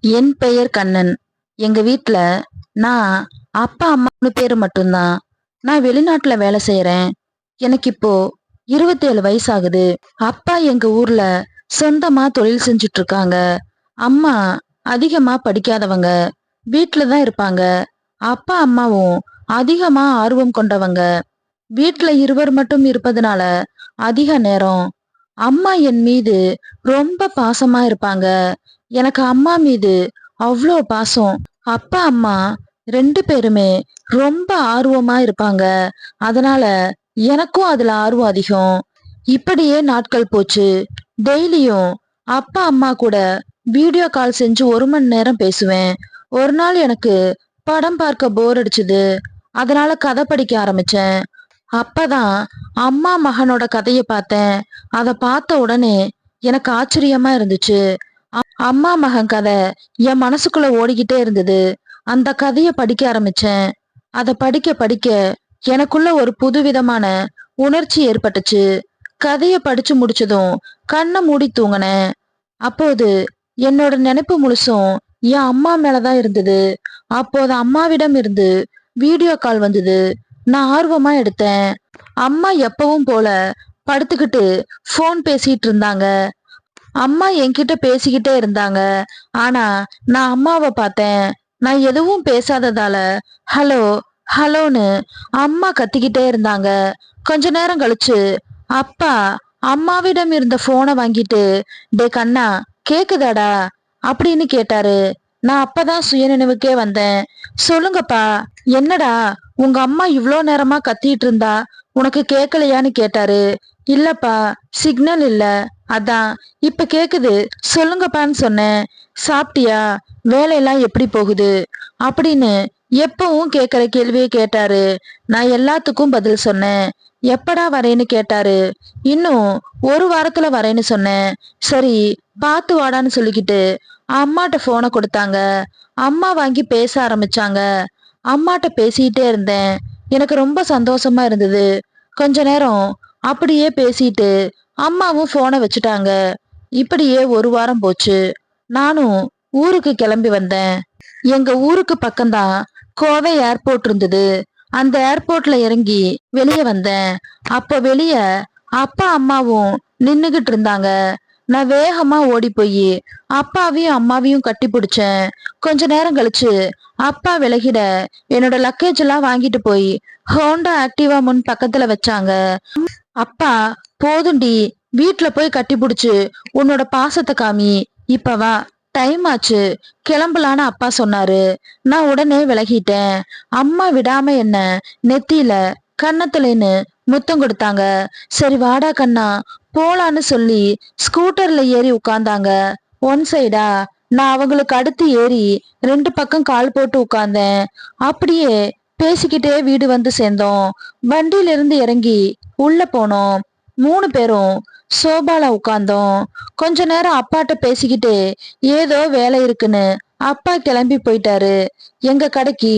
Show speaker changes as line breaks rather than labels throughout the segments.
என் பெயர் கண்ணன். எங்க வீட்ல நான் அப்பா அம்மா 3 பேரு மட்டும்தான். நான் வெளிநாட்டுல வேலை செய்யறேன். எனக்கு இப்போ 27 வயசாகுது. அப்பா எங்க ஊர்ல சொந்தமா தொழில் செஞ்சுட்டு இருக்காங்க. அம்மா அதிகமா படிக்காதவங்க, வீட்ல தான் இருப்பாங்க. அப்பா அம்மாவும் அதிகமா ஆர்வம் கொண்டவங்க. வீட்ல இருவர் மட்டும் இருப்பதனால அதிக நேரம் அம்மா என் மீது ரொம்ப பாசமா இருப்பாங்க. எனக்கு அம்மா மீது அவ்வளோ பாசம். அப்பா அம்மா 2 பேருமே ரொம்ப ஆர்வமா இருப்பாங்க. அதனால எனக்கும் அதுல ஆர்வம் அதிகம். இப்படியே நாட்கள் போச்சு. டெய்லியும் அப்பா அம்மா கூட வீடியோ கால் செஞ்சு 1 மணி நேரம் பேசுவேன். ஒரு நாள் எனக்கு படம் பார்க்க போர் அடிச்சுது. அதனால கதை படிக்க ஆரம்பிச்சேன். அப்பதான் அம்மா மகனோட கதைய பார்த்தேன். அத பார்த்த உடனே எனக்கு ஆச்சரியமா இருந்துச்சு. அம்மா மகன் கதை என் மனசுக்குள்ள ஓடிக்கிட்டே இருந்தது. அந்த கதைய படிக்க ஆரம்பிச்சேன். அத படிக்க படிக்க எனக்குள்ள ஒரு புதுவிதமான உணர்ச்சி ஏற்பட்டுச்சு. கதைய படிச்சு முடிச்சதும் கண்ணை மூடி தூங்கினேன். அப்போது என்னோட நினைப்பு முழுசும் என் அம்மா மேலதான் இருந்தது. அப்போது அம்மாவிடம் இருந்து வீடியோ கால் வந்தது. நான் ஆர்வமா எடுத்தேன். அம்மா எப்பவும் போல படுத்துக்கிட்டு போன் பேசிட்டு இருந்தாங்க. அம்மா என்கிட்ட பேசிக்கிட்டே இருந்தாங்க. ஆனா நான் அம்மாவை பார்த்தேன். நான் எதுவும் பேசாததால ஹலோ ஹலோன்னு அம்மா கத்திக்கிட்டே இருந்தாங்க. கொஞ்ச நேரம் கழிச்சு அப்பா அம்மாவிடம் இருந்த போனை வாங்கிட்டு, டே கண்ணா, கேக்குதாடா அப்படின்னு கேட்டாரு. நான் அப்பதான் சுயநினைவுக்கே வந்தேன். சொல்லுங்கப்பா, என்னடா உங்க அம்மா இவ்ளோ நேரமா கத்திட்டு இருந்தா உனக்கு கேட்கலையான்னு கேட்டாரு. இல்லப்பா, சிக்னல் இல்ல, அதான். இப்ப கேக்குது, சொல்லுங்கப்பான்னு சொன்னேன். சாப்பிட்டியா, வேலையெல்லாம் எப்படி போகுது அப்படின்னு எப்பவும் கேக்குற கேள்வியை கேட்டாரு. நான் எல்லாத்துக்கும் பதில் சொன்னேன். எப்படா வரேன்னு கேட்டாரு. இன்னும் 1 வாரத்துல வரேன்னு சொன்னேன். சரி, பார்த்து வாடான்னு சொல்லிக்கிட்டு அம்மாட்ட போனை கொடுத்தாங்க. அம்மா வாங்கி பேச ஆரம்பிச்சாங்க. அம்மாட்ட பேசிட்டே இருந்தேன். எனக்கு ரொம்ப சந்தோஷமா இருந்தது. கொஞ்ச நேரம் அப்படியே பேசிட்டு அம்மாவும் போனை வச்சுட்டாங்க. இப்படியே 1 வாரம் போச்சு. நானும் ஊருக்கு கிளம்பி வந்தேன். எங்க ஊருக்கு பக்கம்தான் கோவை ஏர்போர்ட் இருந்தது. அந்த ஏர்போர்ட்ல இறங்கி வெளியே வந்தேன். அப்ப வெளிய அப்பா அம்மாவும் நின்னுகிட்டு இருந்தாங்க. நான் வேகமா ஓடி போய் அப்பாவையும் அம்மாவையும் கட்டி பிடிச்சேன். கொஞ்ச நேரம் கழிச்சு அப்பா விலகிட என்னோட லக்கேஜ் எல்லாம் வாங்கிட்டு போய் ஹோண்டா ஆக்டிவா முன் பக்கத்துல வச்சாங்க. அப்பா, போதுண்டி, வீட்ல போய் கட்டி பிடிச்சு உன்னோட பாசத்தை காமி, இப்ப வா, டைம் ஆச்சு, கிளம்பலான்னு அப்பா சொன்னாரு. நான் உடனே விலகிட்டேன். அம்மா விடாம என்ன நெத்தியில கன்னத்துலன்னு முத்தம் கொடுத்தாங்க. சரி வாடா கண்ணா, போலான்னு சொல்லி ஸ்கூட்டர்ல ஏறி உட்கார்ந்தாங்க. ஒன் சைடா நான் அவங்களுக்கு அடுத்து ஏறி 2 பக்கம் கால் போட்டு உட்கார்ந்தேன். அப்படியே பேசிக்கிட்டே வீடு வந்து சேர்ந்தோம். வண்டியில இருந்து இறங்கி உள்ள போனோம். 3 பேரும் சோபால உட்கார்ந்தோம். கொஞ்ச நேரம் அப்பாட்ட பேசிக்கிட்டு ஏதோ வேலை இருக்குன்னு அப்பா கிளம்பி போயிட்டாரு எங்க கடைக்கு.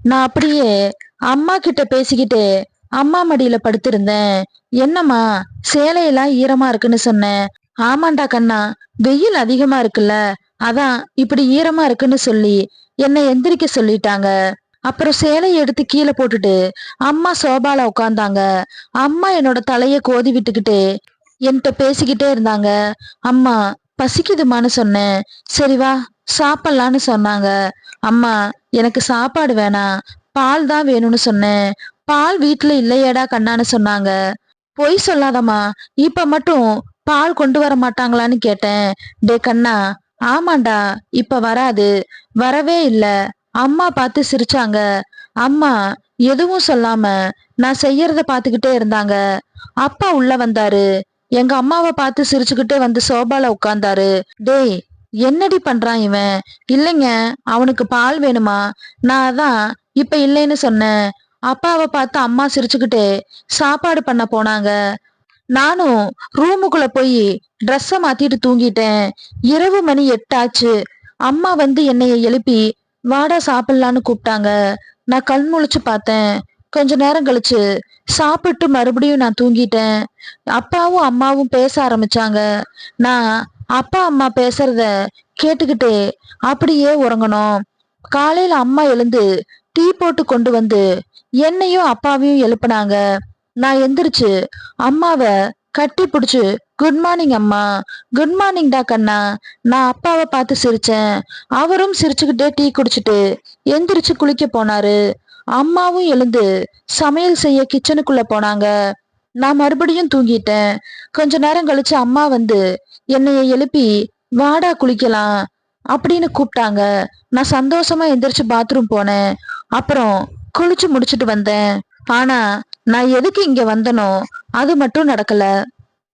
நான் அப்படியே அம்மா கிட்ட பேசிக்கிட்டு அம்மா மடியில படுத்திருந்தேன். என்னம்மா, சேலையெல்லாம் ஈரமா இருக்குன்னு சொன்னேன். ஆமாண்டா கண்ணா, வெயில் அதிகமா இருக்குல்ல, அதான் இப்படி ஈரமா இருக்குன்னு சொல்லி என்னை எந்திரிக்க சொல்லிட்டாங்க. அப்புறம் சேலையை எடுத்து கீழே போட்டுட்டு அம்மா சோபால உட்கார்ந்தாங்க. அம்மா என்னோட தலைய கோதி விட்டுக்கிட்டு என்கிட்ட பேசிக்கிட்டே இருந்தாங்க. அம்மா, பசிக்குதுமான்னு சொன்னேன். சரி வா, சாப்பிடலான்னு சொன்னாங்க. அம்மா, எனக்கு சாப்பாடு வேணாம், பால் தான் வேணும்னு சொன்னேன். பால் வீட்டுல இல்லையேடா கண்ணான்னு சொன்னாங்க. பொய் சொல்லாதம்மா, இப்ப மட்டும் பால் கொண்டு வர மாட்டாங்களான்னு கேட்டேன். டே கண்ணா, ஆமாண்டா, இப்ப வராது, வரவே இல்ல. அம்மா பார்த்து சிரிச்சாங்க. அம்மா எதுவும் சொல்லாம நான் செய்யறத பாத்துக்கிட்டே இருந்தாங்க. அப்பா உள்ள வந்தாரு. எங்க அம்மாவை பார்த்து சிரிச்சுக்கிட்டே வந்து சோபால உட்கார்ந்தாரு. டேய், என்னடி பண்றான் இவன்? இல்லைங்க, அவனுக்கு பால் வேணுமா? நான் அதான் இப்ப இல்லைன்னு சொன்னேன். அப்பாவை பார்த்து அம்மா சிரிச்சுக்கிட்டே சாப்பாடு பண்ண போனாங்க. நானும் ரூமுக்குள்ள போய் ட்ரெஸ்ஸ மாத்திட்டு தூங்கிட்டேன். இரவு மணி 8 ஆச்சு. அம்மா வந்து என்னைய எழுப்பி வாடா சாப்பிடலான்னு கூப்பிட்டாங்க. நான் கண் முழிச்சு பார்த்தேன். கொஞ்ச நேரம் கழிச்சு சாப்பிட்டு மறுபடியும் நான் தூங்கிட்டேன். அப்பாவும் அம்மாவும் பேச ஆரம்பிச்சாங்க. நான் அப்பா அம்மா பேசுறத கேட்டுக்கிட்டே அப்படியே உறங்கணும். காலையில அம்மா எழுந்து டீ போட்டு கொண்டு வந்து என்னையும் அப்பாவையும் எழுப்புனாங்க. நான் எந்திரிச்சு அம்மாவ கட்டி பிடிச்சு குட் மார்னிங் அம்மா, குட் மார்னிங்டா கண்ணா. நான் அப்பாவை பார்த்து சிரிச்சேன். அவரும் சிரிச்சுக்கிட்டே டீ குடிச்சிட்டு எந்திரிச்சு குளிக்க போனாரு. அம்மாவும் எழுந்து சமையல் செய்ய கிச்சனுக்குள்ள போனாங்க. நான் மறுபடியும் தூங்கிட்டேன். கொஞ்ச நேரம் கழிச்சு அம்மா வந்து என்னைய எழுப்பி வாடா குளிக்கலாம் அப்படின்னு கூப்பிட்டாங்க. நான் சந்தோஷமா எந்திரிச்சு பாத்ரூம் போனேன். அப்புறம் குளிச்சு முடிச்சிட்டு வந்தேன். ஆனா நான் எதுக்கு இங்க வந்தனோ அது மட்டும் நடக்கல.